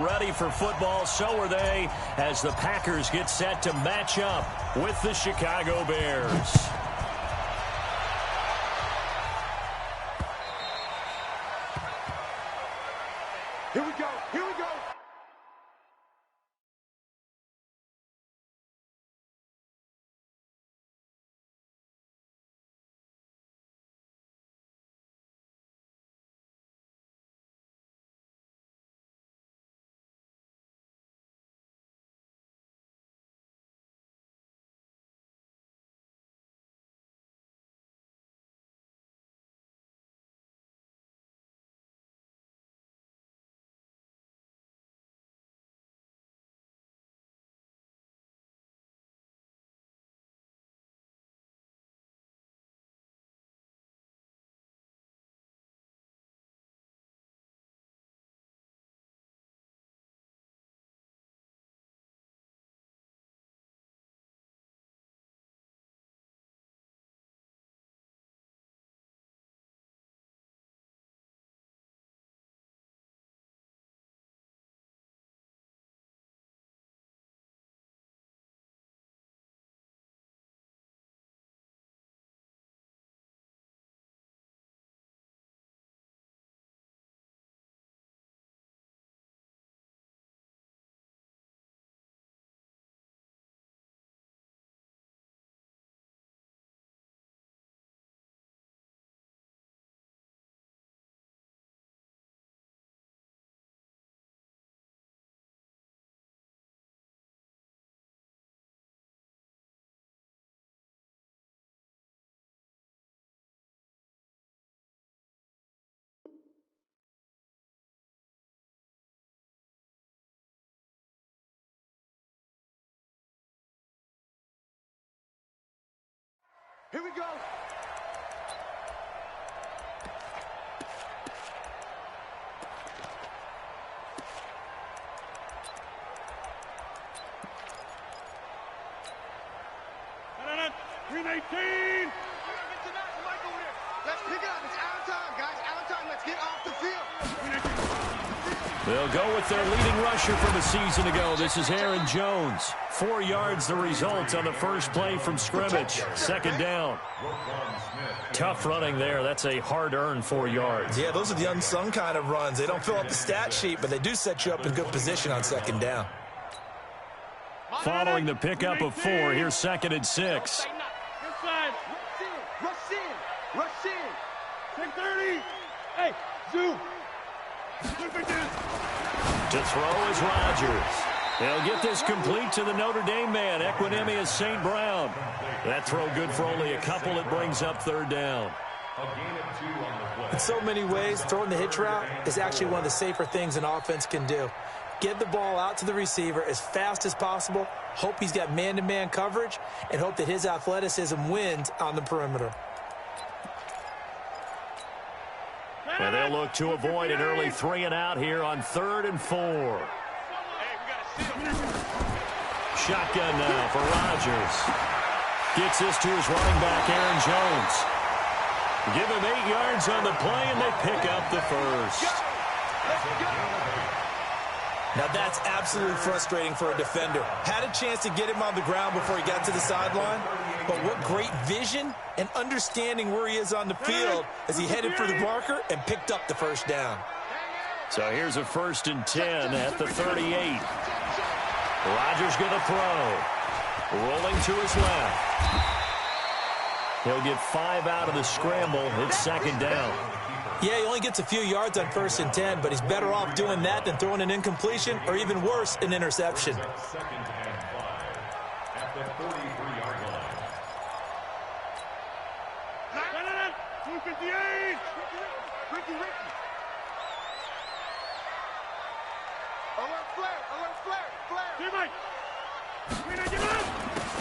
ready for football. So are they as the Packers get set to match up with the Chicago Bears. Here we go. Here we go. Here we go. Green 18. Let's pick it up. It's out of time, guys. Out of time. Let's get off the field. They'll go with their leading rusher from a season ago. This is Aaron Jones. 4 yards the result on the first play from scrimmage. Second down. Tough running there. That's a hard-earned 4 yards. Yeah, those are the unsung kind of runs. They don't fill up the stat sheet, but they do set you up in good position on second down. Following the pickup of 4, here's 2nd and 6. Rush in. Rush in. 6:30. Hey, zoom. To throw is Rodgers. They'll get this complete to the Notre Dame man, Equanimeous St. Brown. That throw good for only a couple. It brings up 3rd down. In so many ways, throwing the hitch route is actually one of the safer things an offense can do. Get the ball out to the receiver as fast as possible, hope he's got man-to-man coverage, and hope that his athleticism wins on the perimeter. And they'll look to avoid an early 3 and out here on 3rd and 4. Shotgun now for Rodgers. Gets this to his running back, Aaron Jones. Give him 8 yards on the play, and they pick up the first. Now that's absolutely frustrating for a defender. Had a chance to get him on the ground before he got to the sideline, but what great vision and understanding where he is on the field as he headed for the marker and picked up the first down. So here's a 1st and 10 at the 38. Rodgers going to throw. Rolling to his left. He'll get 5 out of the scramble. It's 2nd down. Yeah, he only gets a few yards on 1st and 10, but he's better off doing that than throwing an incompletion or even worse, an interception.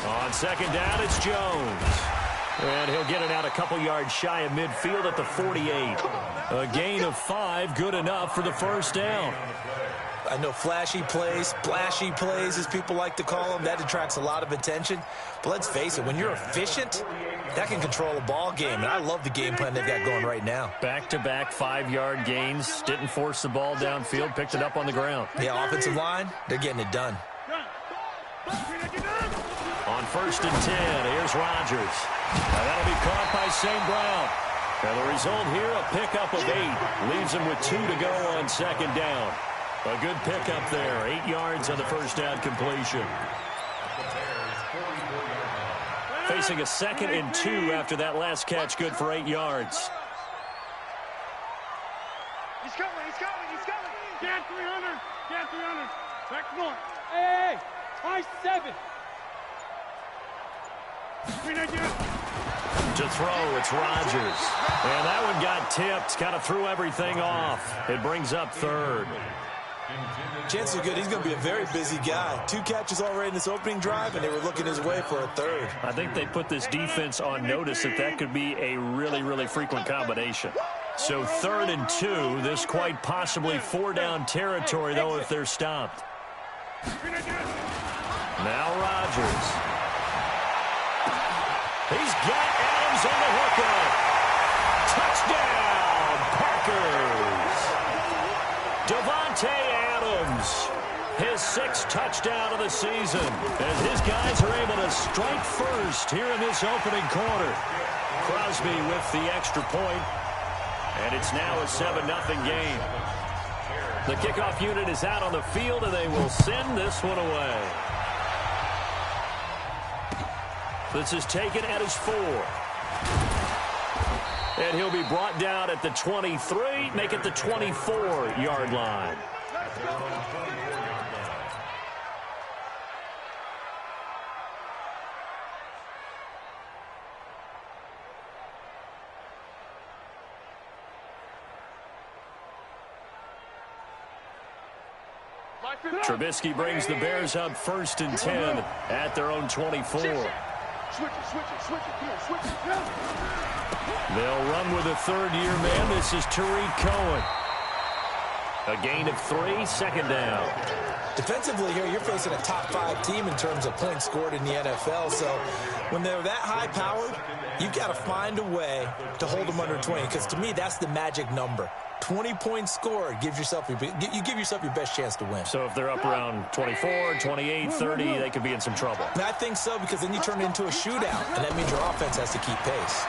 On 2nd down, it's Jones. And he'll get it out a couple yards shy of midfield at the 48. A gain of 5, good enough for the 1st down. I know flashy plays, splashy plays, as people like to call them, that attracts a lot of attention. But let's face it, when you're efficient, that can control a ball game. And I love the game plan they've got going right now. Back-to-back 5-yard gains. Didn't force the ball downfield. Picked it up on the ground. Yeah, offensive line, they're getting it done. On 1st and 10, here's Rodgers. And that'll be caught by St. Brown. And the result here, a pickup of 8. Leaves him with 2 to go on 2nd down. A good pickup there. 8 yards on the first down completion. Facing a 2nd and 2 after that last catch, good for 8 yards. He's coming, he's coming, he's coming. Get 300, get 300. Back one. Hey, high 7. To throw, it's Rodgers. And that one got tipped, kind of threw everything off. It brings up 3rd. Chances are good he's going to be a very busy guy. 2 catches already in this opening drive, and they were looking his way for a 3rd. I think they put this defense on notice that could be a really, really frequent combination. So 3rd and 2, this quite possibly 4-down territory, though, if they're stopped. Now Rodgers. He's got Adams on the hookup. Touchdown, Packers. Davante Adams, his 6th touchdown of the season, as his guys are able to strike first here in this opening quarter. Crosby with the extra point, and it's now a 7-0 game. The kickoff unit is out on the field, and they will send this one away. This is taken at his 4. And he'll be brought down at the 23, make it the 24-yard line. Trubisky brings the Bears up 1st and 10 at their own 24. Switch it, come on, switch it. They'll run with a 3rd-year man. This is Tariq Cohen. A gain of 3, 2nd down. Defensively here, you're facing a top-5 team in terms of points scored in the NFL. So when they're that high-powered, you've got to find a way to hold them under 20. Because to me, that's the magic number. 20 points scored, you give yourself your best chance to win. So if they're up around 24, 28, 30, they could be in some trouble. And I think so, because then you turn it into a shootout, and that means your offense has to keep pace.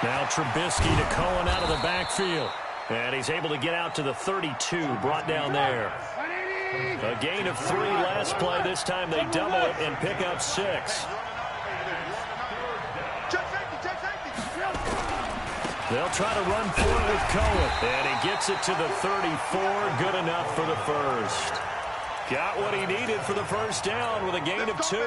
Now Trubisky to Cohen out of the backfield. And he's able to get out to the 32, brought down there. A gain of 3 last play. This time they double it and pick up 6. They'll try to run for it with Cohen. And he gets it to the 34. Good enough for the 1st. Got what he needed for the 1st down with a gain of 2.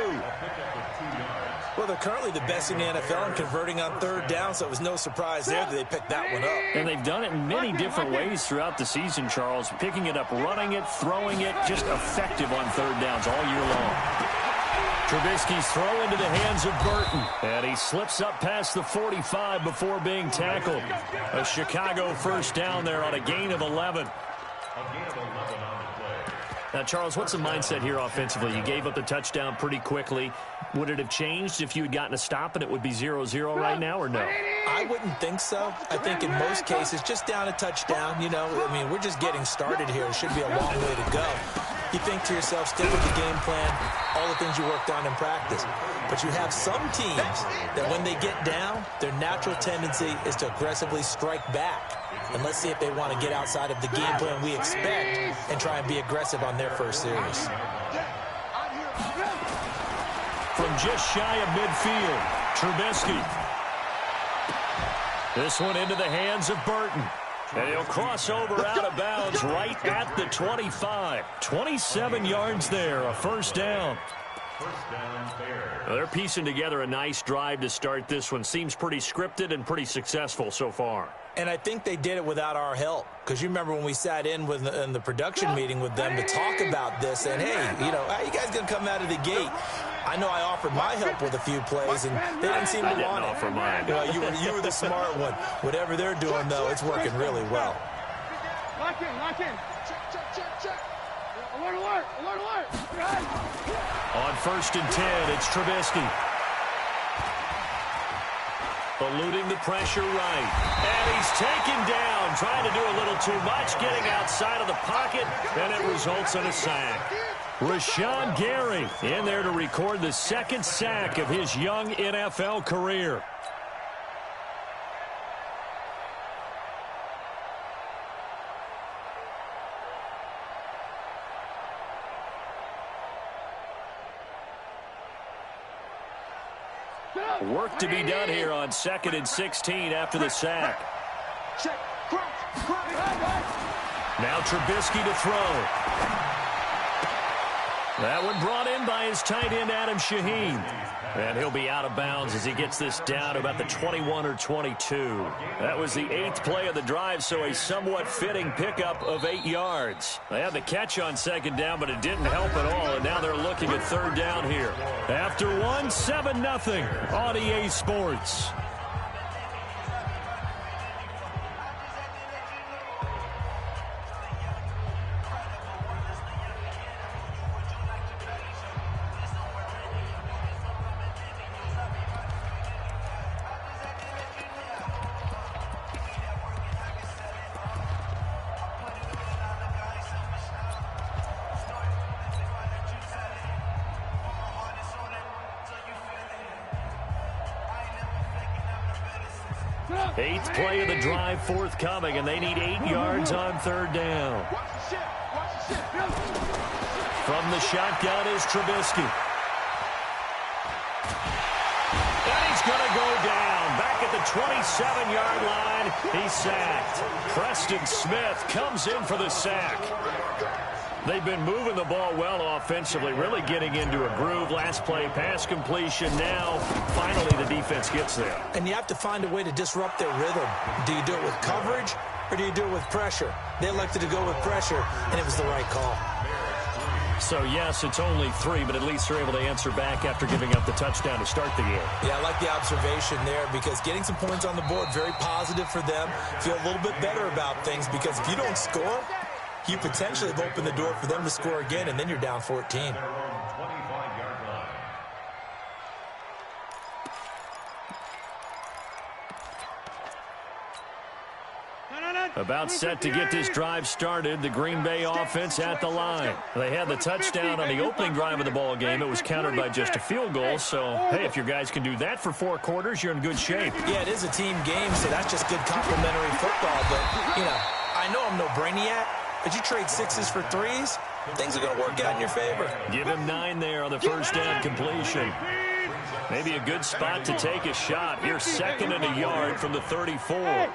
Well, they're currently the best in the NFL in converting on 3rd down, so it was no surprise there that they picked that one up. And they've done it in many different ways throughout the season, Charles. Picking it up, running it, throwing it, just effective on 3rd downs all year long. Trubisky's throw into the hands of Burton. And he slips up past the 45 before being tackled. A Chicago 1st down there on a gain of 11. Now, Charles, what's the mindset here offensively? You gave up the touchdown pretty quickly. Would it have changed if you had gotten a stop and it would be 0-0 right now, or no? I wouldn't think so. I think in most cases, just down a touchdown, you know, I mean, we're just getting started here. It should be a long way to go. You think to yourself, stick with the game plan, all the things you worked on in practice. But you have some teams that when they get down, their natural tendency is to aggressively strike back. And let's see if they want to get outside of the game plan we expect and try and be aggressive on their first series. From just shy of midfield, Trubisky. This one into the hands of Burton. And he'll cross over out of bounds right at the 25. 27 yards there, a 1st down. Well, they're piecing together a nice drive to start this one. Seems pretty scripted and pretty successful so far. And I think they did it without our help. Because you remember when we sat in the production meeting with them to talk about this. And, hey, you know, how you guys going to come out of the gate? I know I offered my help with a few plays, and they didn't seem to want it. I didn't offer mine. You were the smart one. Whatever they're doing, though, it's working really well. Lock in, lock in. Alert, alert, alert, alert. On 1st and 10, it's Trubisky. Eluding the pressure right. And he's taken down, trying to do a little too much, getting outside of the pocket, and it results in a sack. Rashawn Gary in there to record the 2nd sack of his young NFL career. Work to be done here on 2nd and 16 after the sack. Now Trubisky to throw. That one brought in by his tight end, Adam Shaheen. And he'll be out of bounds as he gets this down to about the 21 or 22. That was the 8th play of the drive, so a somewhat fitting pickup of 8 yards. They had the catch on 2nd down, but it didn't help at all, and now they're looking at 3rd down here. After 1, 7-0 on EA Sports. Eighth play of the drive forthcoming, and they need 8 yards on 3rd down. From the shotgun is Trubisky. And he's going to go down. Back at the 27-yard line, he's sacked. Preston Smith comes in for the sack. They've been moving the ball well offensively, really getting into a groove. Last play, pass completion. Now, finally, the defense gets there. And you have to find a way to disrupt their rhythm. Do you do it with coverage, or do you do it with pressure? They elected to go with pressure, and it was the right call. So, yes, it's only 3, but at least they're able to answer back after giving up the touchdown to start the game. Yeah, I like the observation there, because getting some points on the board, very positive for them. Feel a little bit better about things, because if you don't score, you potentially have opened the door for them to score again, and then you're down 14. About set to get this drive started, the Green Bay offense at the line. They had the touchdown on the opening drive of the ball game. It was countered by just a field goal, so, hey, if your guys can do that for 4 quarters, you're in good shape. Yeah, it is a team game, so that's just good complementary football, but, you know, I know I'm no brainiac, but you trade 6s for 3s, things are going to work out in your favor. Give him 9 there on the 1st down completion. Maybe a good spot to take a shot. Here, 2nd and a yard from the 34.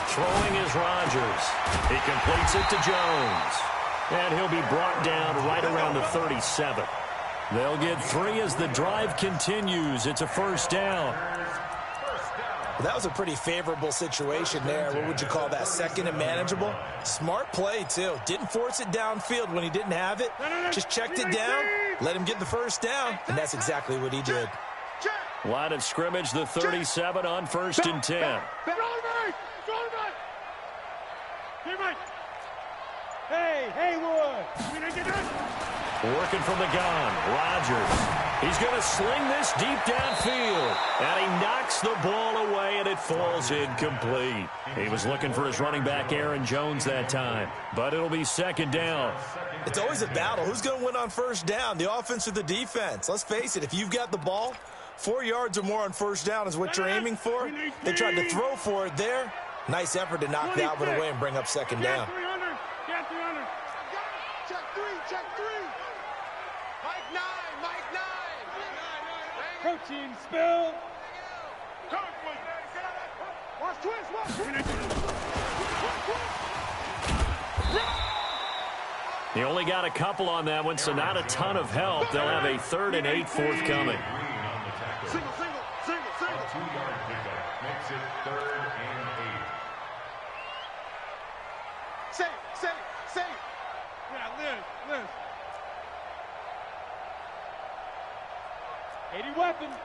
Throwing is Rodgers. He completes it to Jones. And he'll be brought down right around the 37. They'll get 3 as the drive continues. It's a 1st down. Well, that was a pretty favorable situation there. What would you call that? 2nd and manageable? Smart play, too. Didn't force it downfield when he didn't have it. Just checked it down, let him get the 1st down, and that's exactly what he did. Line of scrimmage, the 37 on 1st and 10. Hey, Haywood. Working from the gun, Rodgers. He's going to sling this deep downfield. And he knocks the ball away, and it falls incomplete. He was looking for his running back, Aaron Jones, that time. But it'll be 2nd down. It's always a battle. Who's going to win on 1st down, the offense or the defense? Let's face it, if you've got the ball, 4 yards or more on 1st down is what you're aiming for. They tried to throw for it there. Nice effort to knock that one away and bring up 2nd down. Check 3. Mike 9. Protein spill. Watch twist. He only got a couple on that one, so not a ton of help. They'll have a 3rd and 8 forthcoming. Single. 2-yard pickup makes it 3rd and 8. Say. Yeah, Liz. 80 weapons. 9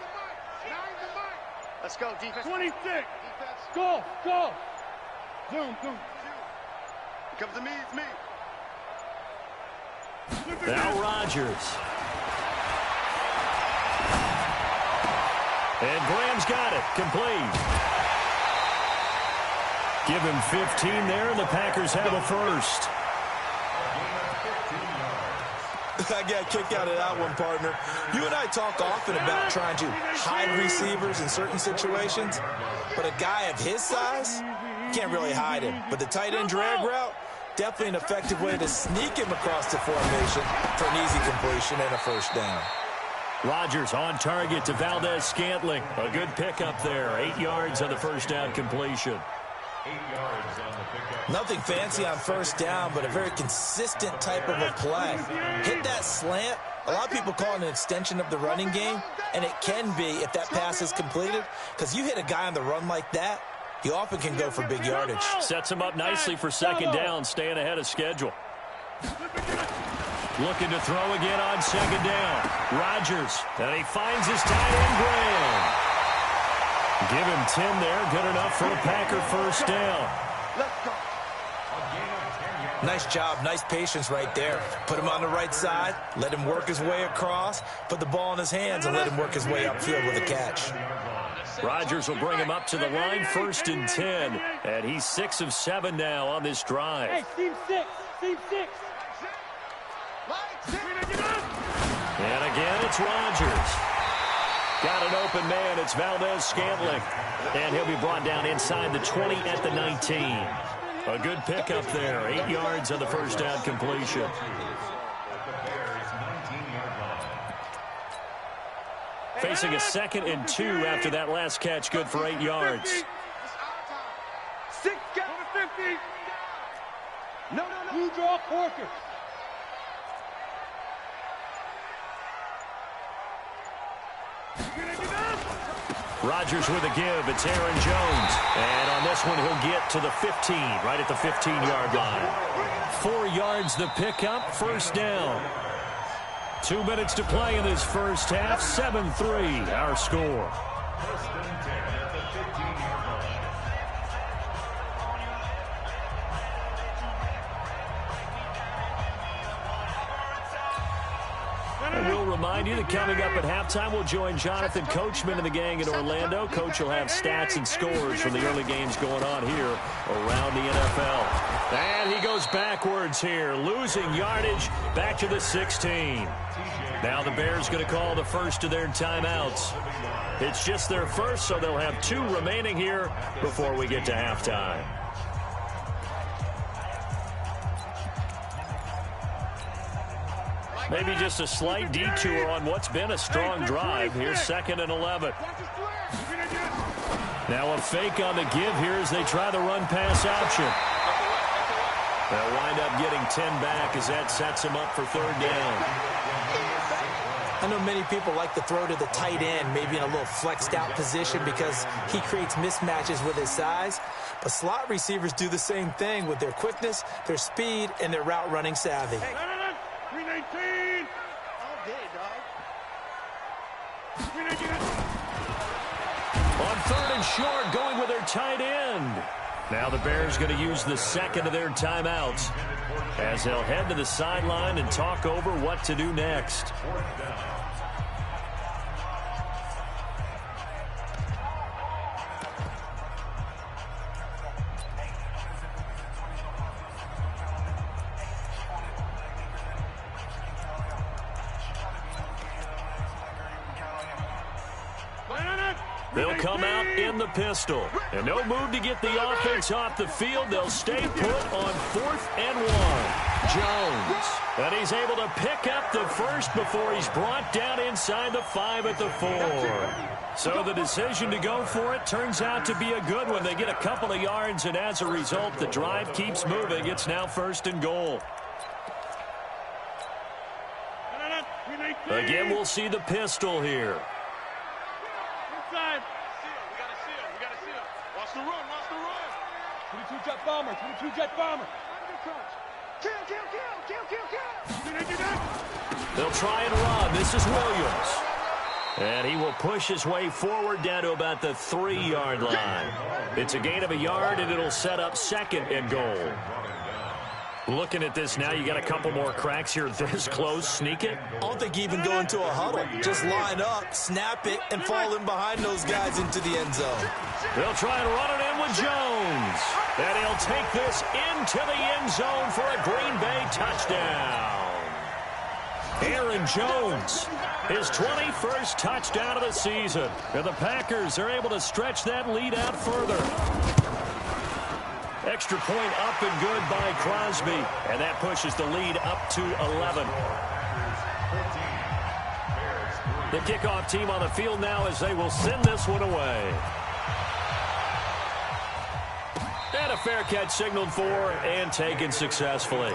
the mic. Let's go, defense. 26. Defense. Go. Zoom. Comes to me, it's me. Now Rodgers. And Graham's got it. Complete. Give him 15 there, and the Packers have a first. I got a kick out of that one, partner. You and I talk often about trying to hide receivers in certain situations, but a guy of his size, can't really hide him. But the tight end drag route, definitely an effective way to sneak him across the formation for an easy completion and a first down. Rodgers on target to Valdez-Scantling. A good pickup there. 8 yards on the first down completion. 8 yards on the pickup. Nothing fancy on first down, but a very consistent type of a play. Hit that slant. A lot of people call it an extension of the running game, and it can be if that pass is completed, because you hit a guy on the run like that, you often can go for big yardage. Sets him up nicely for second down, staying ahead of schedule. Looking to throw again on second down. Rodgers, and he finds his tight end, Graham. Give him 10 there, good enough for a Packer first down. Let's go. Nice job, nice patience right there. Put him on the right side, let him work his way across, put the ball in his hands, and let him work his way upfield with a catch. Rodgers will bring him up to the line, 1st and 10, and he's 6 of 7 now on this drive. Hey, team 6. And again, it's Rodgers. Got an open man. It's Valdez-Scantling. And he'll be brought down inside the 20 at the 19. A good pickup there. 8 yards on the first down completion. Facing a 2nd and 2 after that last catch. Good for 8 yards. 6, get 50. No. You draw Corker. Rodgers with a give. It's Aaron Jones. And on this one, he'll get to the 15, right at the 15-yard line. 4 yards the pickup, first down. 2 minutes to play in this first half. 7-3, our score. And we'll remind you that coming up at halftime, we'll join Jonathan Coachman and the gang in Orlando. Coach will have stats and scores from the early games going on here around the NFL. And he goes backwards here, losing yardage back to the 16. Now the Bears going to call the first of their timeouts. It's just their first, so they'll have 2 remaining here before we get to halftime. Maybe just a slight detour on what's been a strong drive. Here's 2nd and 11. Now a fake on the give here as they try the run-pass option. They'll wind up getting 10 back as that sets them up for 3rd down. I know many people like to throw to the tight end, maybe in a little flexed out position because he creates mismatches with his size. But slot receivers do the same thing with their quickness, their speed, and their route running savvy. 319. All day, dog. On 3rd and short, going with their tight end. Now the Bears going to use the 2nd of their timeouts as they'll head to the sideline and talk over what to do next. They'll come out in the pistol. And no move to get the offense off the field. They'll stay put on 4th and 1. Jones. And he's able to pick up the first before he's brought down inside the 5 at the 4. So the decision to go for it turns out to be a good one. They get a couple of yards, and as a result, the drive keeps moving. It's now 1st and goal. Again, we'll see the pistol here. Inside. We got to seal. Watch the run. 22 jet bomber. Kill. They'll try and run. This is Williams. And he will push his way forward down to about the 3-yard line. It's a gain of a yard, and it'll set up 2nd and goal. Looking at this now, you got a couple more cracks here this close. Sneak it? I don't think you even go into a huddle. Just line up, snap it, and fall in behind those guys into the end zone. They'll try and run it in with Jones. And he'll take this into the end zone for a Green Bay touchdown. Aaron Jones, his 21st touchdown of the season. And the Packers are able to stretch that lead out further. Extra point up and good by Crosby. And that pushes the lead up to 11. The kickoff team on the field now as they will send this one away. And a fair catch signaled for and taken successfully.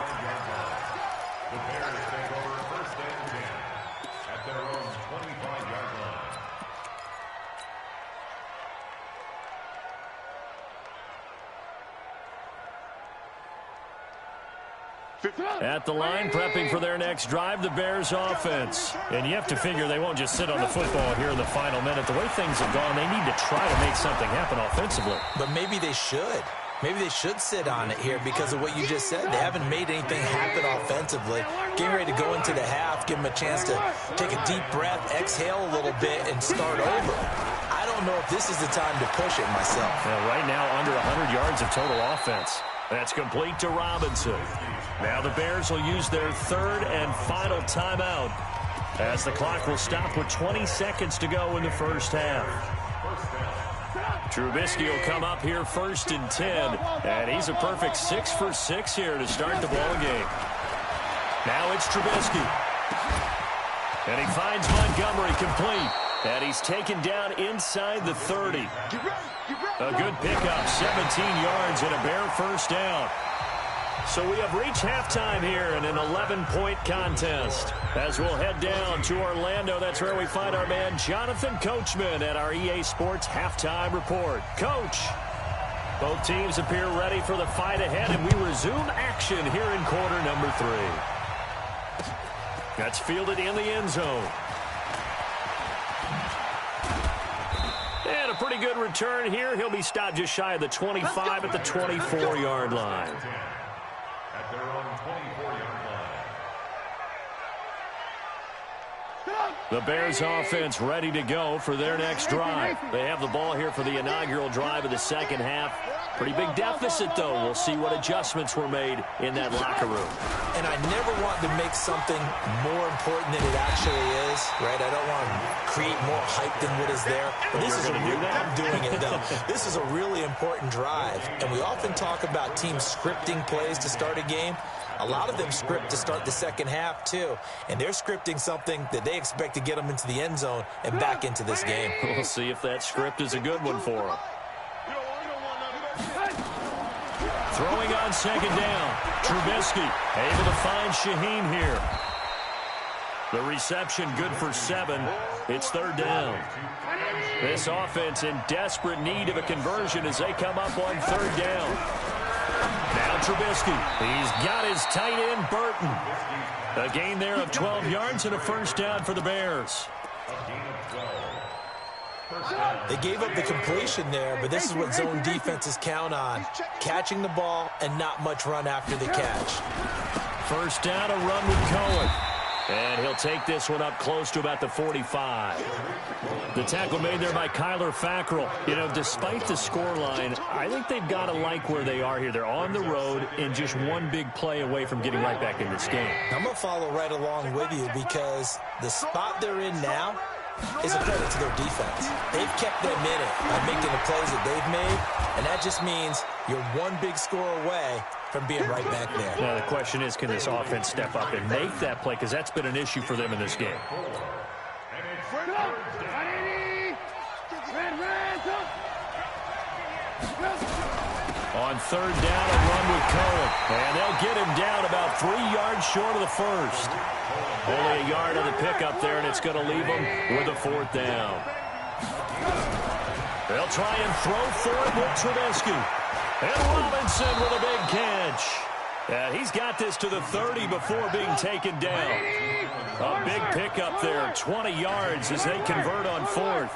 At the line, prepping for their next drive, the Bears offense. And you have to figure they won't just sit on the football here in the final minute. The way things have gone, they need to try to make something happen offensively. But maybe they should. Maybe they should sit on it here because of what you just said. They haven't made anything happen offensively. Getting ready to go into the half, give them a chance to take a deep breath, exhale a little bit, and start over. I don't know if this is the time to push it myself. Yeah, right now, under 100 yards of total offense. That's complete to Robinson. Now the Bears will use their 3rd and final timeout as the clock will stop with 20 seconds to go in the first half. Trubisky will come up here 1st and 10, and he's a perfect 6 for 6 here to start the ball game. Now it's Trubisky. And he finds Montgomery complete. And he's taken down inside the 30. A good pickup, 17 yards and a Bear first down. So we have reached halftime here in an 11-point contest. As we'll head down to Orlando, that's where we find our man Jonathan Coachman at our EA Sports Halftime Report. Coach, both teams appear ready for the fight ahead, and we resume action here in quarter number 3. That's fielded in the end zone. And a pretty good return here. He'll be stopped just shy of the 25 at the 24-yard line. At their own 24-yard line. The Bears offense ready to go for their next drive. They have the ball here for the inaugural drive of the second half. Pretty big deficit, though. We'll see what adjustments were made in that locker room. And I never want to make something more important than it actually is, right? I don't want to create more hype than what is there. But this is I'm doing it, though. This is a really important drive. And we often talk about teams scripting plays to start a game. A lot of them script to start the second half, too. And they're scripting something that they expect to get them into the end zone and back into this game. We'll see if that script is a good one for them. Throwing on second down. Trubisky able to find Shaheen here. The reception good for 7. It's 3rd down. This offense in desperate need of a conversion as they come up on 3rd down. Now Trubisky. He's got his tight end, Burton. A gain there of 12 yards and a first down for the Bears. They gave up the completion there, but this is what zone defenses count on. Catching the ball and not much run after the catch. First down, a run with Cohen. And he'll take this one up close to about the 45. The tackle made there by Kyler Fackrell. You know, despite the scoreline, I think they've got to like where they are here. They're on the road and just one big play away from getting right back in this game. I'm going to follow right along with you because the spot they're in now is a credit to their defense. They've kept them in it by making the plays that they've made, and that just means you're one big score away from being right back there. Now, the question is, can this offense step up and make that play? Because that's been an issue for them in this game. On 3rd down, a run with Cohen. And they'll get him down about 3 yards short of the first. Only a yard of the pickup there, and it's going to leave them with a 4th down. They'll try and throw for it with Trubisky. And Robinson with a big catch. And he's got this to the 30 before being taken down. A big pickup there, 20 yards as they convert on fourth.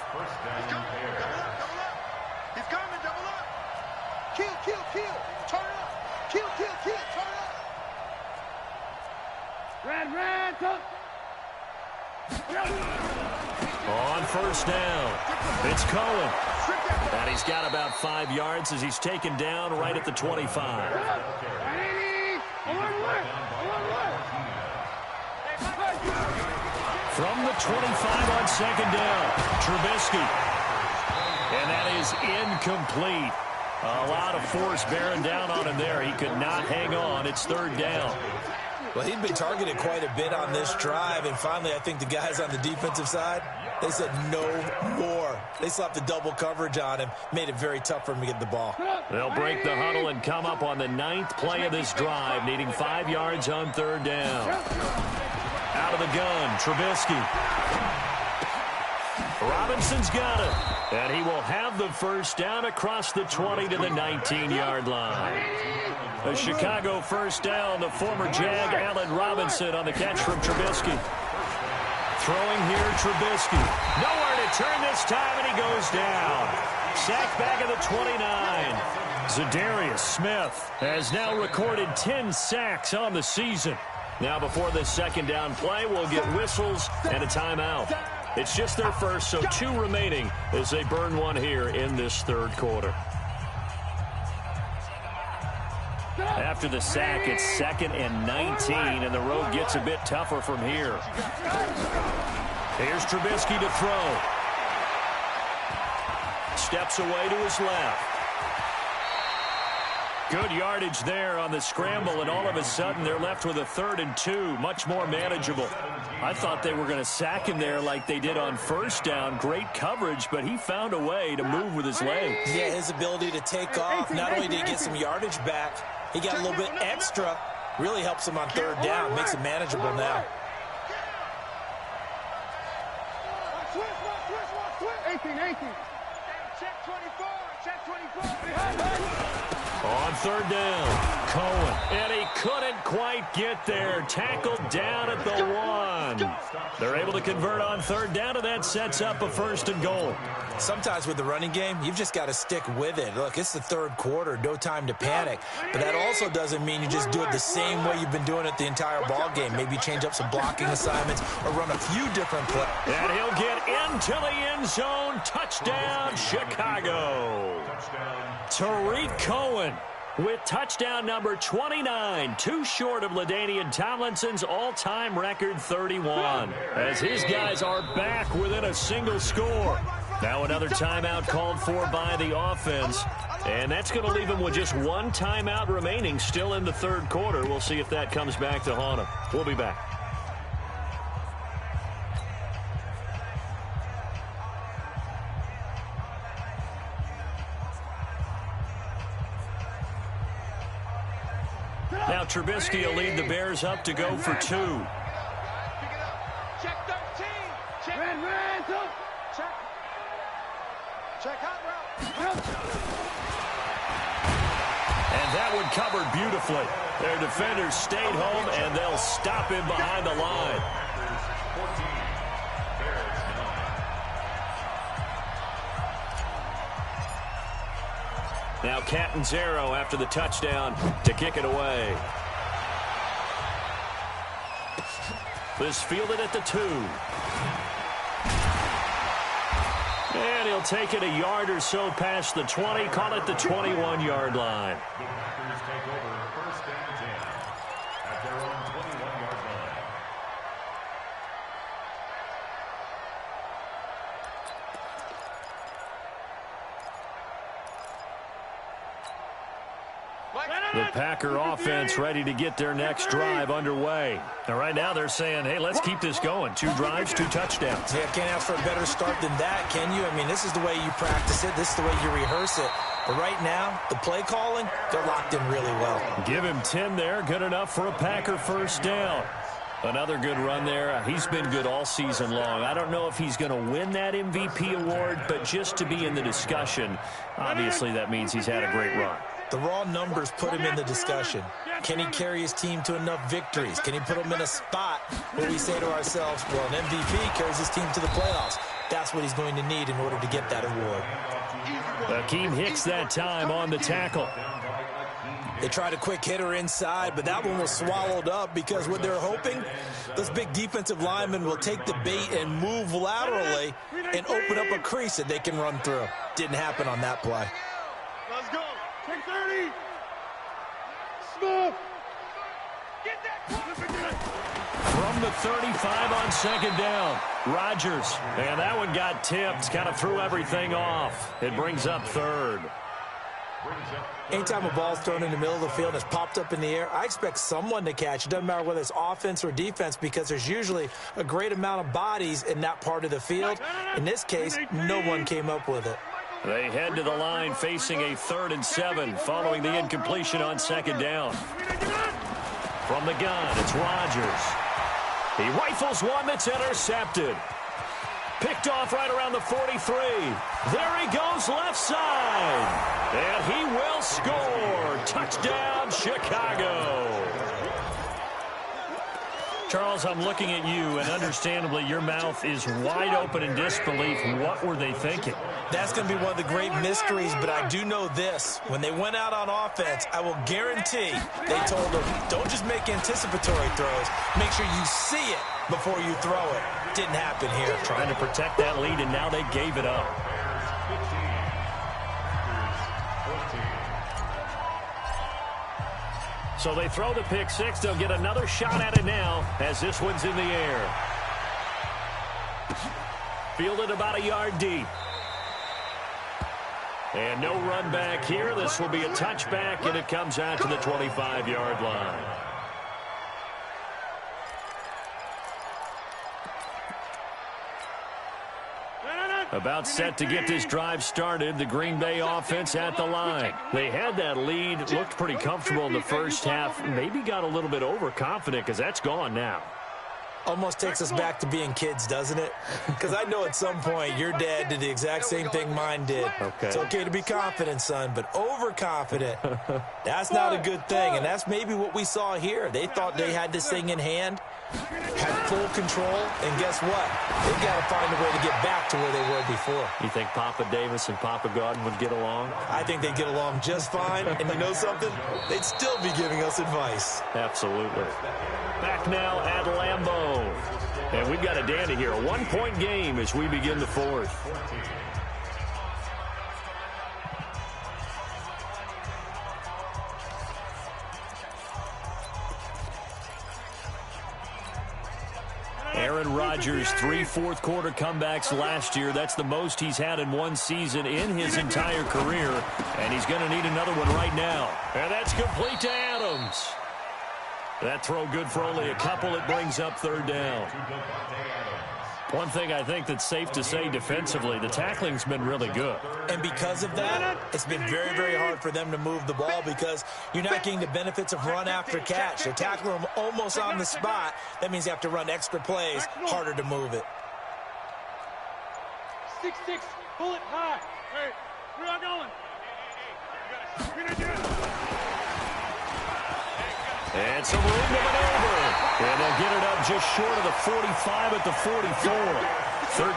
He's coming, double up. Kill, kill, kill. Turn up. Kill, kill, kill. Turn up. Red, up. On first down, it's Cohen. And he's got about 5 yards as he's taken down right at the 25. From the 25 on second down, Trubisky. And that is incomplete. A lot of force bearing down on him there. He could not hang on. It's third down. Well, he'd been targeted quite a bit on this drive, and finally I think the guys on the defensive side, they said no more. They slapped the double coverage on him, made it very tough for him to get the ball. They'll break the huddle and come up on the 9th play of this drive, needing 5 yards on third down. Out of the gun, Trubisky. Robinson's got it, and he will have the first down across the 20 to the 19-yard line. A Chicago first down, the former Jag Allen Robinson on the catch from Trubisky. Throwing here, Trubisky. Nowhere to turn this time, and he goes down. Sacked back at the 29. Zadarius Smith has now recorded 10 sacks on the season. Now before this second down play, we'll get whistles and a timeout. It's just their first, so 2 remaining as they burn one here in this third quarter. After the sack, it's 2nd and 19, and the road gets a bit tougher from here. Here's Trubisky to throw. Steps away to his left. Good yardage there on the scramble, and all of a sudden they're left with a 3rd and 2, much more manageable. I thought they were going to sack him there like they did on first down. Great coverage, but he found a way to move with his legs. Yeah, his ability to take off, not only did he get some yardage back, he got a little bit extra. Really helps him on third down, makes it manageable now. 18. Check 24. Check 24. On third down, Cohen. And he couldn't quite get there. Tackled down at the 1. They're able to convert on third down, and that sets up a 1st and goal. Sometimes with the running game, you've just got to stick with it. Look, it's the third quarter, no time to panic. But that also doesn't mean you just do it the same way you've been doing it the entire ball game. Maybe change up some blocking assignments or run a few different plays. And he'll get into the end zone. Touchdown, Chicago. Tariq Cohen with touchdown number 29, too short of LaDainian Tomlinson's all-time record 31, as his guys are back within a single score. Now another timeout called for by the offense, and that's going to leave him with just 1 timeout remaining still in the third quarter. We'll see if that comes back to haunt him. We'll be back. Now Trubisky will lead the Bears up to go for 2. Pick it up. Check 13. Check. Red, up. Check. Check hot route. And that one covered beautifully. Their defenders stayed home, and they'll stop him behind the line. Now Catanzaro after the touchdown to kick it away. This fielded at the 2. And he'll take it a yard or so past the 20, call it the 21-yard line. The Packers take over 1st and 10 at their own 21-yard line. The Packer offense ready to get their next drive underway. And right now they're saying, hey, let's keep this going. 2 drives, 2 touchdowns. Yeah, can't ask for a better start than that, can you? I mean, this is the way you practice it. This is the way you rehearse it. But right now, the play calling, they're locked in really well. Give him 10 there. Good enough for a Packer first down. Another good run there. He's been good all season long. I don't know if he's going to win that MVP award, but just to be in the discussion, obviously that means he's had a great run. The raw numbers put him in the discussion. Can he carry his team to enough victories? Can he put them in a spot where we say to ourselves, well, an MVP carries his team to the playoffs. That's what he's going to need in order to get that award. Akeem Hicks that time on the tackle. They tried a quick hitter inside, but that one was swallowed up because what they're hoping, those big defensive linemen will take the bait and move laterally and open up a crease that they can run through. Didn't happen on that play. Let's go. Take 30. Smooth. Get that. From the 35 on second down, Rodgers. And that one got tipped, kind of threw everything off. It brings up third. Anytime a ball's thrown in the middle of the field and it's popped up in the air, I expect someone to catch. It doesn't matter whether it's offense or defense because there's usually a great amount of bodies in that part of the field. In this case, no one came up with it. They head to the line facing a 3rd and 7 following the incompletion on second down. From the gun, it's Rodgers. He rifles one that's intercepted. Picked off right around the 43. There he goes left side. And he will score. Touchdown, Chicago. Charles, I'm looking at you, and understandably, your mouth is wide open in disbelief. What were they thinking? That's going to be one of the great mysteries, but I do know this. When they went out on offense, I will guarantee they told them, don't just make anticipatory throws. Make sure you see it before you throw it. Didn't happen here. Trying to protect that lead, and now they gave it up. So they throw the pick six. They'll get another shot at it now as this one's in the air. Fielded about a yard deep. And no run back here. This will be a touchback, and it comes out to the 25-yard line. About set to get this drive started, the Green Bay offense at the line. They had that lead, looked pretty comfortable in the first half, maybe got a little bit overconfident because that's gone now. Almost takes us back to being kids, doesn't it? Because I know at some point your dad did the exact same thing mine did. Okay. It's okay to be confident, son, but overconfident, that's not a good thing. And that's maybe what we saw here. They thought they had this thing in hand, had full control, and guess what? They've got to find a way to get back to where they were before. You think Papa Davis and Papa Godwin would get along? I think they'd get along just fine. And you know something? They'd still be giving us advice. Absolutely. Back now at Lambeau. And we've got a dandy here. A one-point game as we begin the fourth. Aaron Rodgers, 3 fourth-quarter comebacks last year. That's the most he's had in one season in his entire career. And he's going to need another one right now. And that's complete to Adams. That throw good for only a couple. It brings up third down. One thing I think that's safe to say defensively, the tackling's been really good. And because of that, it's been very, very hard for them to move the ball because you're not getting the benefits of run after catch. They're tackling them almost on the spot. That means you have to run extra plays, harder to move it. 6-6, pull it high. Hey, we are going. And some room to maneuver. And they'll get it up just short of the 45 at the 44.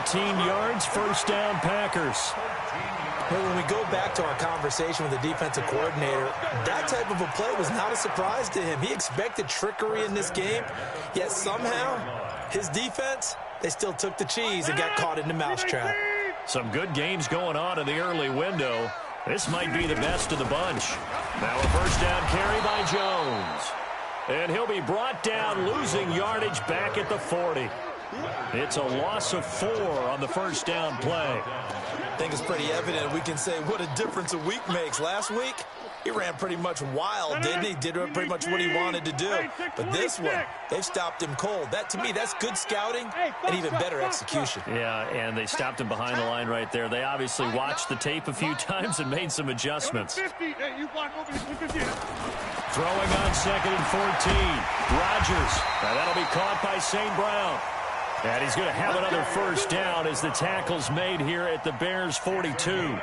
13 yards, first down, Packers. Well, when we go back to our conversation with the defensive coordinator, that type of a play was not a surprise to him. He expected trickery in this game, yet somehow his defense, they still took the cheese and got caught in the mousetrap. Some good games going on in the early window. This might be the best of the bunch. Now a first down carry by Jones. And he'll be brought down, losing yardage back at the 40. It's a loss of 4 on the first down play. I think it's pretty evident. We can say what a difference a week makes. Last week, he ran pretty much wild, didn't he? Did pretty much what he wanted to do. But this one, they've stopped him cold. That, to me, that's good scouting and even better execution. Yeah, and they stopped him behind the line right there. They obviously watched the tape a few times and made some adjustments. Throwing on second and 14. Rodgers. Now that'll be caught by St. Brown. And he's going to have another first down as the tackle's made here at the Bears' 42.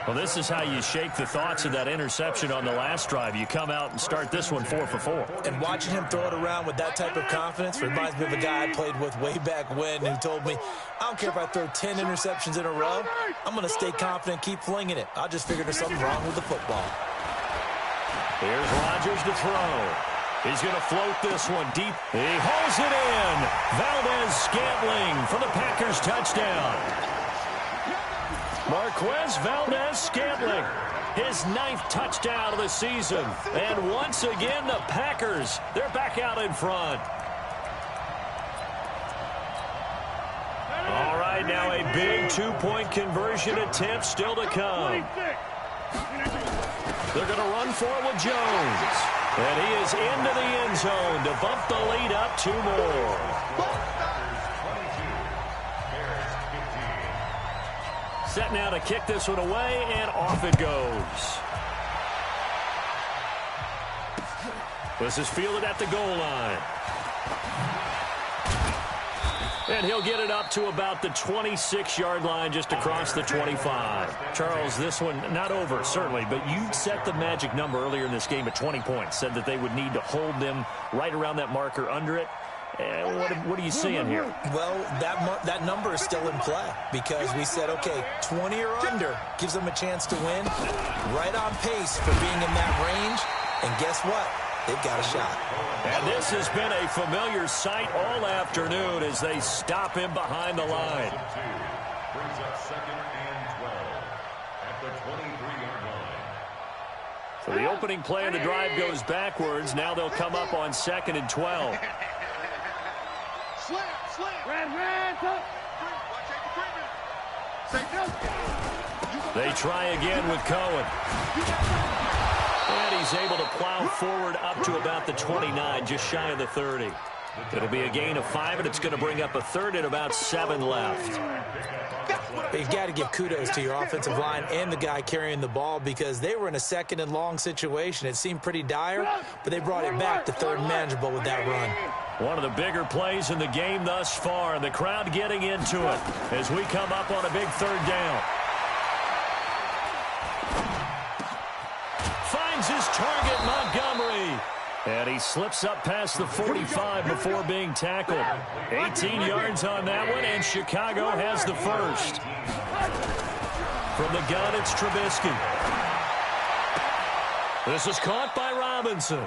Well, this is how you shake the thoughts of that interception on the last drive. You come out and start this one 4 for 4. And watching him throw it around with that type of confidence reminds me of a guy I played with way back when who told me, I don't care if I throw 10 interceptions in a row, I'm going to stay confident, keep flinging it. I just figured there's something wrong with the football. Here's Rodgers to throw. He's going to float this one deep. He holds it in. Valdez-Scantling for the Packers touchdown. Marquez Valdez-Scantling, his 9th touchdown of the season. And once again, the Packers, they're back out in front. All right, now a big 2-point conversion attempt still to come. They're going to run for it with Jones. And he is into the end zone to bump the lead up 2 more. Set now to kick this one away, and off it goes. This is fielded at the goal line. And he'll get it up to about the 26-yard line, just across the 25. Charles, this one not over, certainly, but you set the magic number earlier in this game at 20 points. Said that they would need to hold them right around that marker under it. What are you seeing here? Well, that number is still in play because we said, okay, 20 or under gives them a chance to win. Right on pace for being in that range. And guess what? They've got a shot. And this has been a familiar sight all afternoon as they stop him behind the line. Brings up 2nd and 12 at the 23-yard line. So the opening play of the drive goes backwards. Now they'll come up on 2nd and 12. Slam, slam. Red, touch. They try again with Cohen. And he's able to plow forward up to about the 29, just shy of the 30. It'll be a gain of 5, and it's going to bring up a 3rd and about 7 left. You've got to give kudos to your offensive line and the guy carrying the ball because they were in a 2nd and long situation. It seemed pretty dire, but they brought it back to 3rd and manageable with that run. One of the bigger plays in the game thus far, and the crowd getting into it as we come up on a big 3rd down. Finds his target, Montgomery. And he slips up past the 45 before being tackled. 18 yards on that one, and Chicago has the first. From the gun, it's Trubisky. This is caught by Robinson.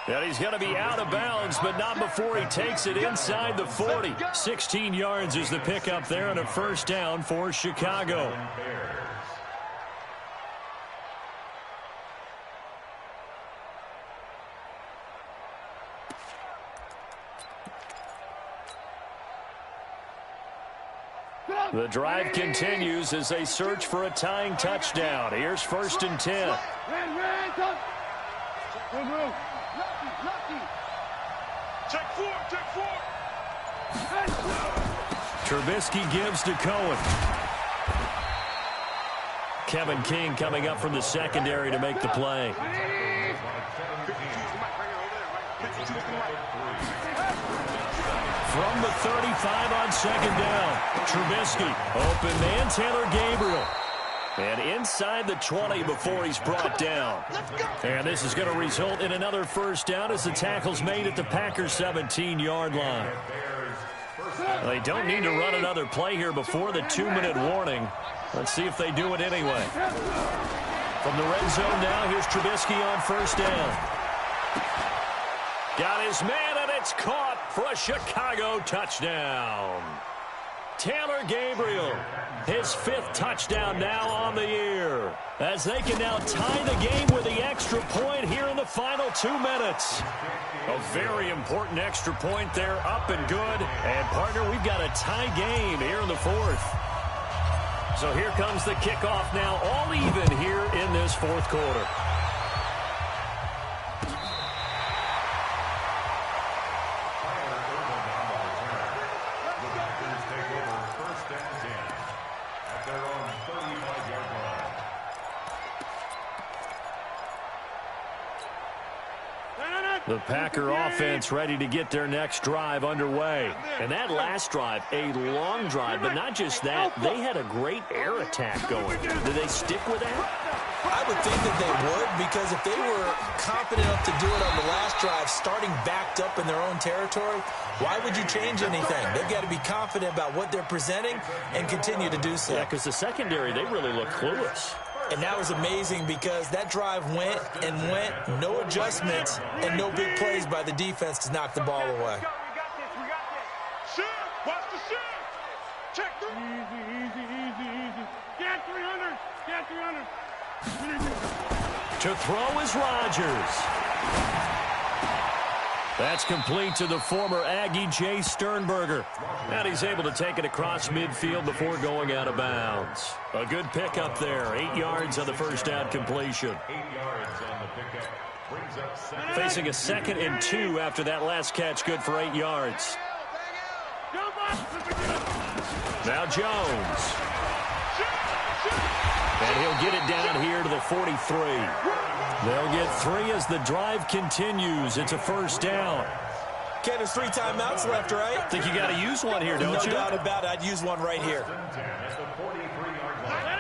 And he's going to be out of bounds, but not before he takes it inside the 40. 16 yards is the pickup there, and a first down for Chicago. The drive continues as they search for a tying touchdown. Here's 1st and 10. Red, touch. Check 4, check 4. Trubisky gives to Cohen. Kevin King coming up from the secondary to make the play. From the 35 on 2nd down. Trubisky, open man, Taylor Gabriel. And inside the 20 before he's brought down. And this is going to result in another first down as the tackle's made at the Packers' 17-yard line. They don't need to run another play here before the 2-minute warning. Let's see if they do it anyway. From the red zone now, here's Trubisky on 1st down. Got his man, and it's caught for a Chicago touchdown. Taylor Gabriel, his 5th touchdown now on the year, as they can now tie the game with the extra point here in the final 2 minutes. A very important extra point there, up and good. And, partner, we've got a tie game here in the 4th. So here comes the kickoff now, all even here in this 4th quarter. The Packer offense ready to get their next drive underway. And that last drive, a long drive, but not just that, they had a great air attack going. Do they stick with that? I would think that they would, because if they were confident enough to do it on the last drive, starting backed up in their own territory, why would you change anything? They've got to be confident about what they're presenting and continue to do so. Yeah, because the secondary, they really look clueless. And that was amazing because that drive went and went, no adjustments, and no big plays by the defense to knock the ball away. Shift. Watch the shift. Check through. Easy. Get 300. Get 300. To throw is Rodgers. That's complete to the former Aggie, Jay Sternberger. And he's able to take it across midfield before going out of bounds. A good pickup there. 8 yards on the first down completion. 8 yards on the pickup. Brings up second. Facing a 2nd and 2 after that last catch, good for 8 yards. Now Jones. And he'll get it down here to the 43. They'll get 3 as the drive continues. It's a first down. Ken, there's 3 timeouts left, right? Think you got to use one here, don't you? No doubt about it. I'd use one right here. At the 43-yard line.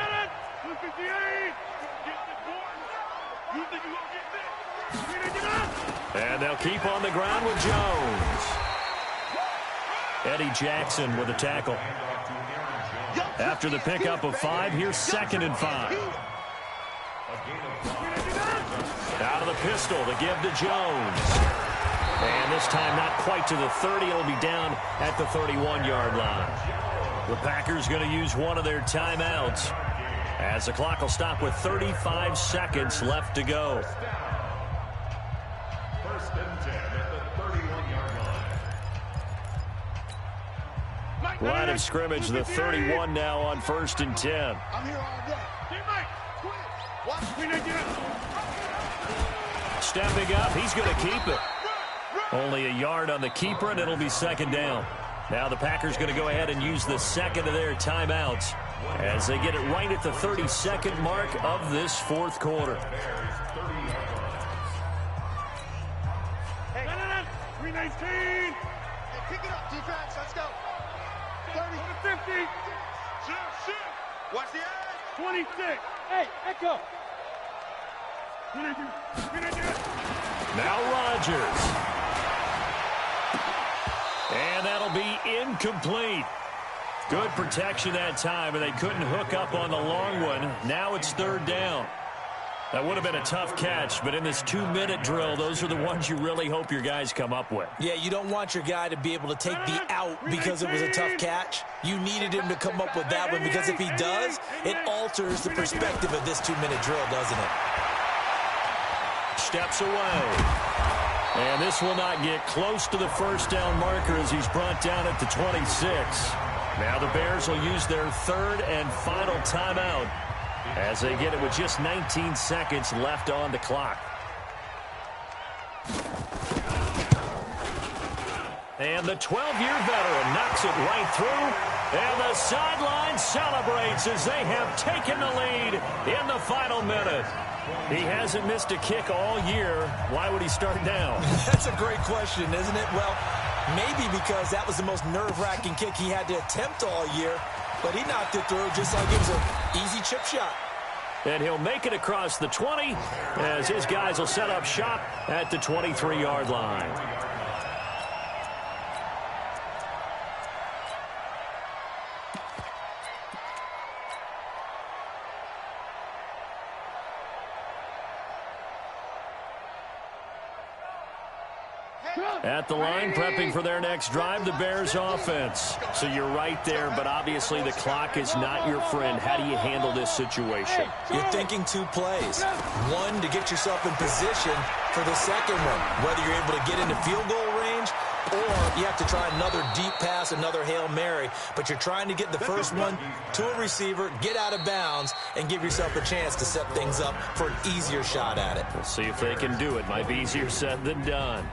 And they'll keep on the ground with Jones. Eddie Jackson with a tackle. After the pickup of 5, here's 2nd and 5. Out of the pistol to give to Jones. And this time not quite to the 30. It'll be down at the 31-yard line. The Packers going to use one of their timeouts as the clock will stop with 35 seconds left to go. First and 10 at the 31-yard line. Line of scrimmage, the 31 now on 1st and 10. I'm here all day. Watch. Stepping up, he's going to keep it. Only a yard on the keeper, and it'll be 2nd down. Now the Packers going to go ahead and use the 2nd of their timeouts as they get it right at the 32nd mark of this 4th quarter. 319. Hey, pick it up, defense. Let's go. 30 to 50. Shift. Watch the edge. 26. Hey, echo. Now Rodgers. And that'll be incomplete. Good protection that time, and they couldn't hook up on the long one. Now it's 3rd down. That would have been a tough catch, but in this 2-minute drill, those are the ones you really hope your guys come up with. Yeah, you don't want your guy to be able to take the out because it was a tough catch. You needed him to come up with that one because if he does, it alters the perspective of this 2-minute drill, doesn't it? Steps away. And this will not get close to the first down marker as he's brought down at the 26. Now the Bears will use their 3rd and final timeout as they get it with just 19 seconds left on the clock. And the 12-year veteran knocks it right through. And the sideline celebrates as they have taken the lead in the final minute. He hasn't missed a kick all year. Why would he start now? That's a great question, isn't it? Well, maybe because that was the most nerve-wracking kick he had to attempt all year. But he knocked it through just like it was an easy chip shot. And he'll make it across the 20 as his guys will set up shop at the 23-yard line. At the line, prepping for their next drive, the Bears offense. So you're right there, but obviously the clock is not your friend. How do you handle this situation? You're thinking 2 plays. One, to get yourself in position for the second one, whether you're able to get into field goal range or you have to try another deep pass, another Hail Mary. But you're trying to get the first one to a receiver, get out of bounds, and give yourself a chance to set things up for an easier shot at it. We'll see if they can do it. Might be easier said than done.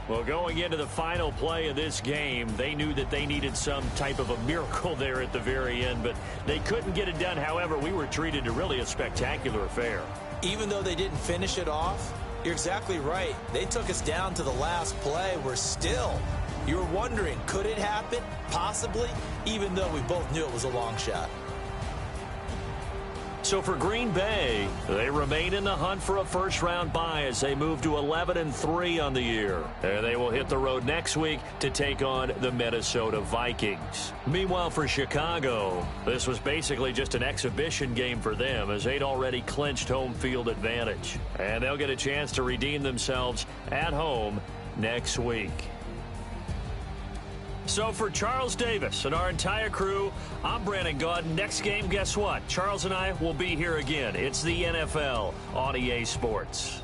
Well, going into the final play of this game, they knew that they needed some type of a miracle there at the very end, but they couldn't get it done. However, we were treated to really a spectacular affair. Even though they didn't finish it off, You're exactly right. They took us down to the last play. We're still. You were wondering, could it happen? Possibly, even though we both knew it was a long shot. So for Green Bay, they remain in the hunt for a first-round bye as they move to 11-3 on the year. And they will hit the road next week to take on the Minnesota Vikings. Meanwhile, for Chicago, this was basically just an exhibition game for them as they'd already clinched home field advantage. And they'll get a chance to redeem themselves at home next week. So for Charles Davis and our entire crew, I'm Brandon Gaudin. Next game, guess what? Charles and I will be here again. It's the NFL on EA Sports.